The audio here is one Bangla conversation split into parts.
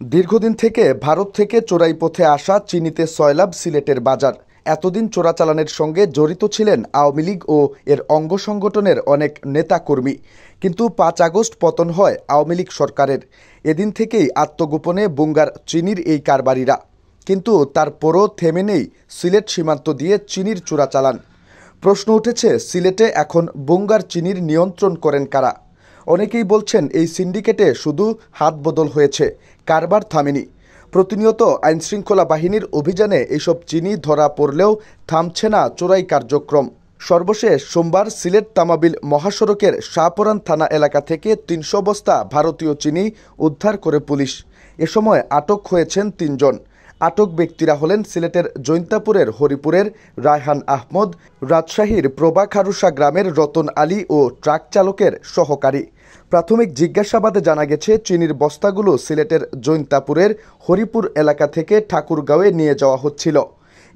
দীর্ঘদিন থেকে ভারত থেকে চোরাই পথে আসা চিনিতে সয়লাব সিলেটের বাজার। এতদিন চোরাচালানের সঙ্গে জড়িত ছিলেন আওয়ামী লীগ ও এর অঙ্গ সংগঠনের অনেক নেতাকর্মী। কিন্তু ৫ আগস্ট পতন হয় আওয়ামী লীগ সরকারের। এদিন থেকেই আত্মগোপনে বুঙ্গার চিনির এই কারবারিরা। কিন্তু তারপরও থেমে নেই সিলেট সীমান্ত দিয়ে চিনির চোরাচালান। প্রশ্ন উঠেছে, সিলেটে এখন বুঙ্গার চিনির নিয়ন্ত্রণ করেন কারা? অনেকেই বলছেন এই সিন্ডিকেটে শুধু হাত বদল হয়েছে, কারবার থামেনি। প্রতিনিয়ত আইনশৃঙ্খলা বাহিনীর অভিযানে এসব চিনি ধরা পড়লেও থামছে না চোরাই কার্যক্রম। সর্বশেষ সোমবার সিলেট তামাবিল মহাসড়কের শাহপরান থানা এলাকা থেকে ৩০০ বস্তা ভারতীয় চিনি উদ্ধার করে পুলিশ। এ সময় আটক হয়েছেন ৩ জন। আটক ব্যক্তিরা হলেন সিলেটের জৈন্তাপুরের হরিপুরের রায়হান আহমদ, রাজশাহীর প্রভা খারুসা গ্রামের রতন আলী ও ট্রাক চালকের সহকারী। প্রাথমিক জিজ্ঞাসাবাদে জানা গেছে, চিনির বস্তাগুলো সিলেটের জৈন্তাপুরের হরিপুর এলাকা থেকে ঠাকুরগাঁওয়ে নিয়ে যাওয়া হচ্ছিল।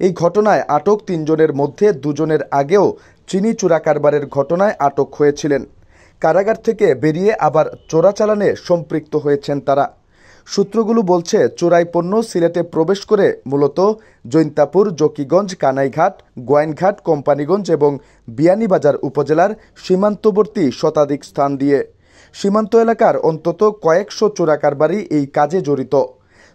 এই ঘটনায় আটক ৩ জনের মধ্যে ২ জনের আগেও চিনি চোরা কারবারের ঘটনায় আটক হয়েছিলেন। কারাগার থেকে বেরিয়ে আবার চোরাচালানে সম্পৃক্ত হয়েছেন তারা। সূত্রগুলো বলছে, চোরাই পণ্য সিলেটে প্রবেশ করে মূলত জৈন্তাপুর, জকিগঞ্জ, কানাইঘাট, গোয়াইনঘাট, কোম্পানিগঞ্জ এবং বিয়ানীবাজার উপজেলার সীমান্তবর্তী শতাধিক স্থান দিয়ে। সীমান্ত এলাকার অন্তত কয়েকশো চোরা কারবারি এই কাজে জড়িত।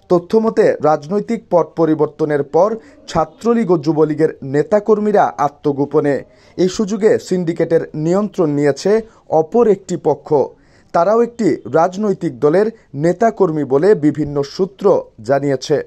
তথ্যমতে রাজনৈতিক পট পরিবর্তনের পর ছাত্রলীগ ও যুবলীগের নেতাকর্মীরা আত্মগোপনে। এই সুযোগে সিন্ডিকেটের নিয়ন্ত্রণ নিয়েছে অপর একটি পক্ষ। তারাও একটি রাজনৈতিক দলের নেতাকর্মী বলে বিভিন্ন সূত্র জানিয়েছে।